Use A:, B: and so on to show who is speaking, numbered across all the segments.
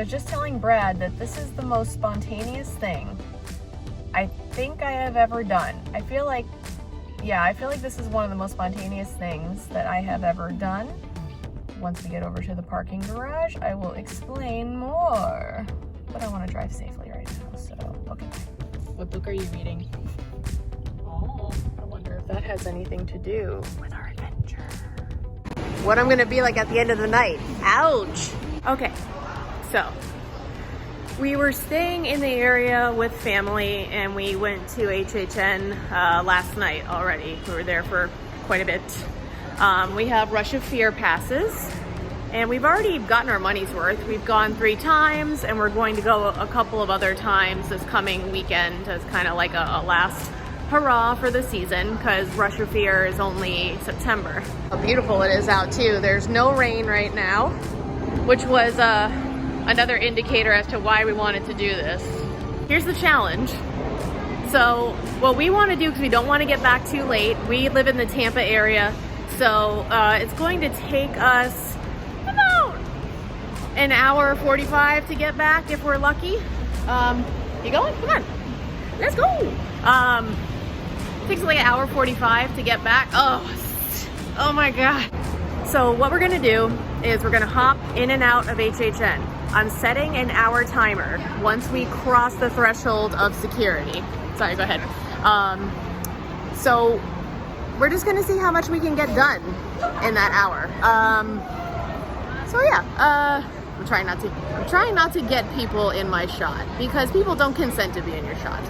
A: was just telling Brad that this is the most spontaneous thing I think I have ever done. I feel like this is one of the most spontaneous things that I have ever done. Once we get over to the parking garage, I will explain more. But I want to drive safely right now, so okay. What book are you reading? Oh, I wonder if that has anything to do with our adventure. What I'm gonna be like at the end of the night. Ouch! Okay, so we were staying in the area with family and we went to HHN last night already. We were there for quite a bit. We have Rush of Fear passes and we've already gotten our money's worth. We've gone 3 times and we're going to go a couple of other times this coming weekend as kind of like a last hurrah for the season, because Rush of Fear is only September. How beautiful it is out too. There's no rain right now, which was another indicator as to why we wanted to do this. Here's the challenge. So what we want to do, because we don't want to get back too late, we live in the Tampa area, so it's going to take us about an hour 45 to get back if we're lucky. You going? Come on, let's go. Takes like an hour 45 to get back. Oh my God. So what we're gonna do is we're gonna hop in and out of HHN. I'm setting an hour timer once we cross the threshold of security. Sorry, go ahead. So we're just gonna see how much we can get done in that hour. So yeah, I'm trying not to get people in my shot because people don't consent to be in your shot.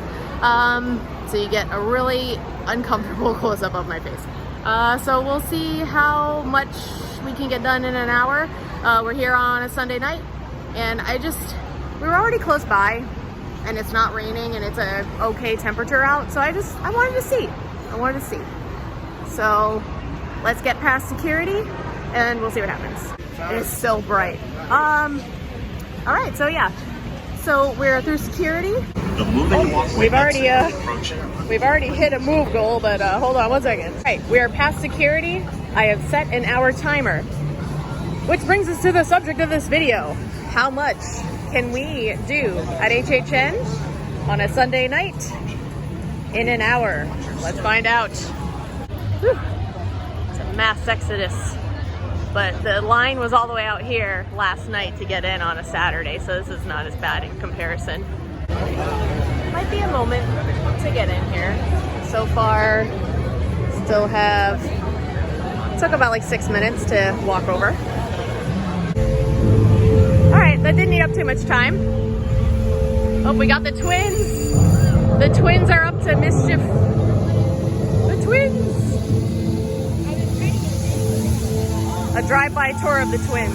A: So you get a really uncomfortable close-up of my face. So we'll see how much we can get done in an hour. We're here on a Sunday night, and we were already close by, and it's not raining, and it's a okay temperature out, so I wanted to see. So let's get past security, and we'll see what happens. It's so bright. All right, so yeah. So we're through security. We've already hit a move goal, but hold on one second. All right, we are past security. I have set an hour timer, which brings us to the subject of this video. How much can we do at HHN on a Sunday night in an hour? Let's find out. Whew. It's a mass exodus. But the line was all the way out here last night to get in on a Saturday, so this is not as bad in comparison. Might be a moment to get in here. So far, still have, took about like 6 minutes to walk over. All right, that didn't eat up too much time. Oh, we got the twins. The twins are up to mischief. The twins. A drive-by tour of the twins.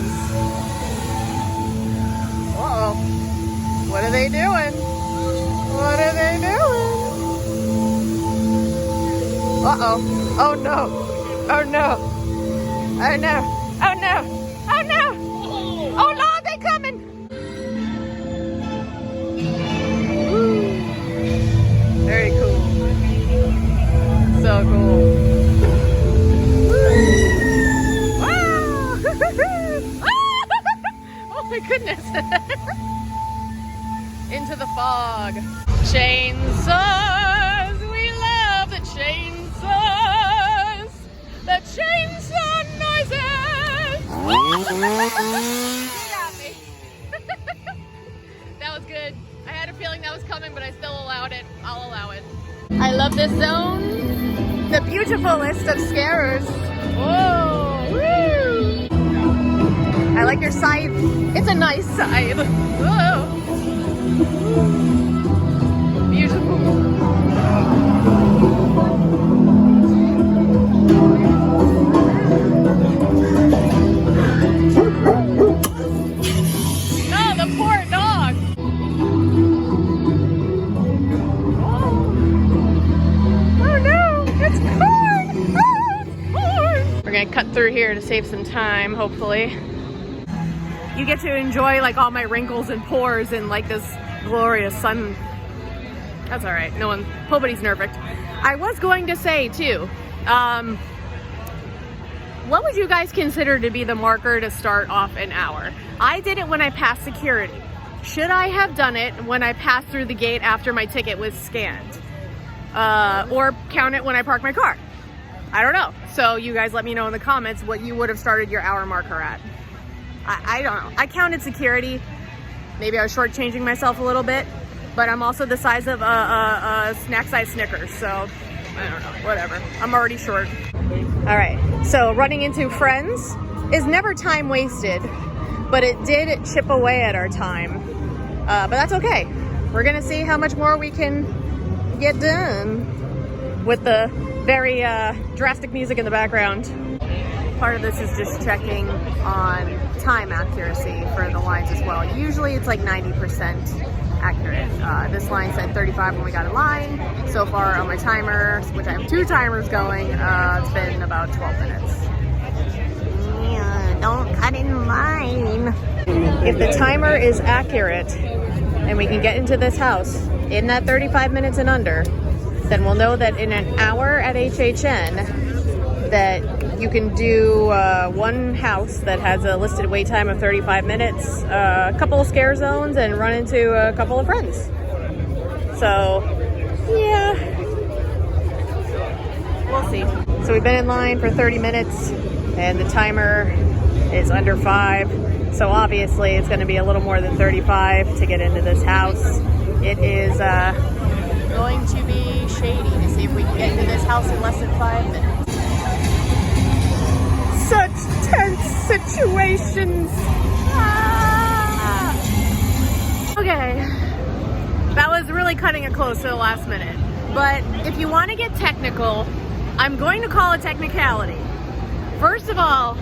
A: Uh-oh. What are they doing? What are they doing? Uh-oh. Oh no. Oh no. Oh no. Oh no. Oh no. Oh Lord, they coming. Woo. Very cool. So cool. Oh my goodness. Into the fog. Chainsaws. We love the chainsaws. The chainsaw noises. Got me. That was good. I had a feeling that was coming, but I still allowed it. I'll allow it. I love this zone. The beautifulest of scarers. Whoa. Woo. I like your scythe. It's a nice scythe. Whoa. Beautiful. No, the poor dog. Oh no, it's corn. Oh, it's corn. We're gonna cut through here to save some time, hopefully. You get to enjoy like all my wrinkles and pores and like this glorious sun. That's all right. Nobody's perfect. I was going to say too, what would you guys consider to be the marker to start off an hour? I did it when I passed security. Should I have done it when I passed through the gate after my ticket was scanned? Or count it when I park my car? I don't know. So you guys let me know in the comments what you would have started your hour marker at. I don't know. I counted security. Maybe I was shortchanging myself a little bit, but I'm also the size of a snack size Snickers, so I don't know, whatever. I'm already short. All right, so running into friends is never time wasted, but it did chip away at our time. But that's okay. We're gonna see how much more we can get done with the very drastic music in the background. Part of this is just checking on time accuracy for the lines as well. Usually it's like 90% accurate. This line said 35 when we got in line. So far on my timer, which I have 2 timers going, it's been about 12 minutes. Yeah, don't cut in line. If the timer is accurate and we can get into this house in that 35 minutes and under, then we'll know that in an hour at HHN that you can do one house that has a listed wait time of 35 minutes, a couple of scare zones, and run into a couple of friends. So, yeah, we'll see. So we've been in line for 30 minutes, and the timer is under 5. So obviously it's going to be a little more than 35 to get into this house. It is going to be shady to see if we can get into this house in less than 5 minutes. Such tense situations. Okay, that was really cutting it close to the last minute. But if you want to get technical, I'm going to call a technicality. First of all,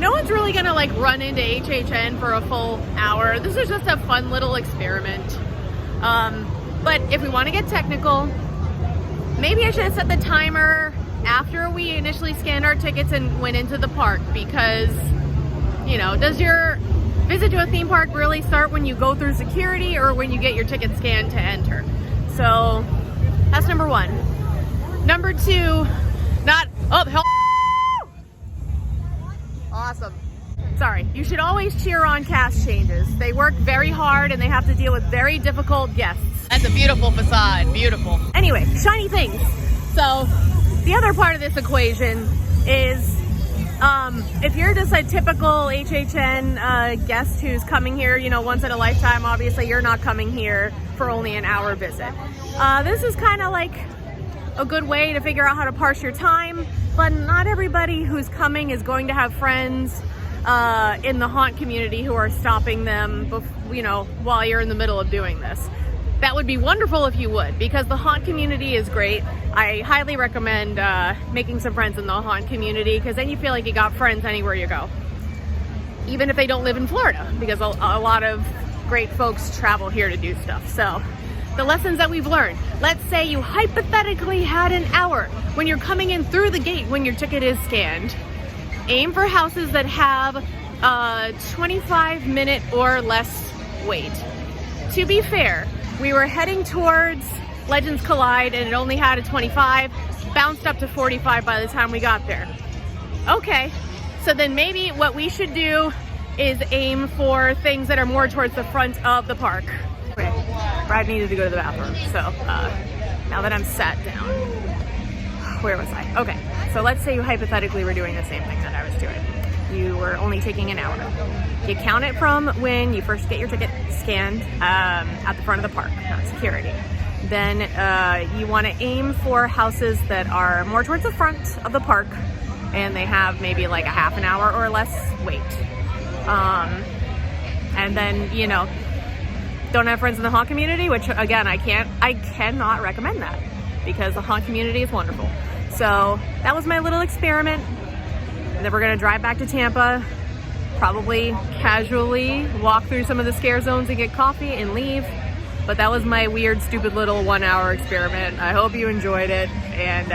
A: no one's really gonna like run into HHN for a full hour. This is just a fun little experiment. But if we want to get technical, maybe I should have set the timer after we initially scanned our tickets and went into the park, because, you know, does your visit to a theme park really start when you go through security or when you get your ticket scanned to enter? So that's number 1. Number 2, not, oh, the hell. Awesome. Sorry, you should always cheer on cast changes. They work very hard and they have to deal with very difficult guests. That's a beautiful facade, beautiful. Anyway, shiny things. So the other part of this equation is if you're just a typical HHN guest who's coming here, you know, once in a lifetime, obviously you're not coming here for only an hour visit. This is kind of like a good way to figure out how to parse your time, but not everybody who's coming is going to have friends in the haunt community who are stopping them, you know, while you're in the middle of doing this. That would be wonderful if you would, because the haunt community is great. I highly recommend making some friends in the haunt community, because then you feel like you got friends anywhere you go, even if they don't live in Florida, because a lot of great folks travel here to do stuff. So the lessons that we've learned, let's say you hypothetically had an hour when you're coming in through the gate when your ticket is scanned. Aim for houses that have a 25-minute or less wait. To be fair, we were heading towards Legends Collide and it only had a 25, bounced up to 45 by the time we got there. Okay, so then maybe what we should do is aim for things that are more towards the front of the park. Okay, Brad needed to go to the bathroom, so now that I'm sat down, where was I? Okay, so let's say you hypothetically were doing the same thing that I was doing. You were only taking an hour. You count it from when you first get your ticket scanned at the front of the park, not security. Then you want to aim for houses that are more towards the front of the park and they have maybe like a half an hour or less wait. And then, you know, don't have friends in the haunt community, which again, I cannot recommend that, because the haunt community is wonderful. So that was my little experiment. And then we're gonna drive back to Tampa, probably casually walk through some of the scare zones and get coffee and leave. But that was my weird, stupid little 1 hour experiment. I hope you enjoyed it. And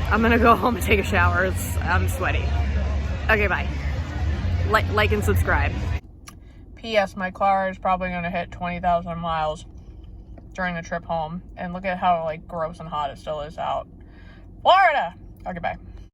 A: I'm gonna go home and take a shower. I'm sweaty. Okay, bye. Like and subscribe. P.S. My car is probably gonna hit 20,000 miles during the trip home. And look at how like gross and hot it still is out. Florida! Okay, bye.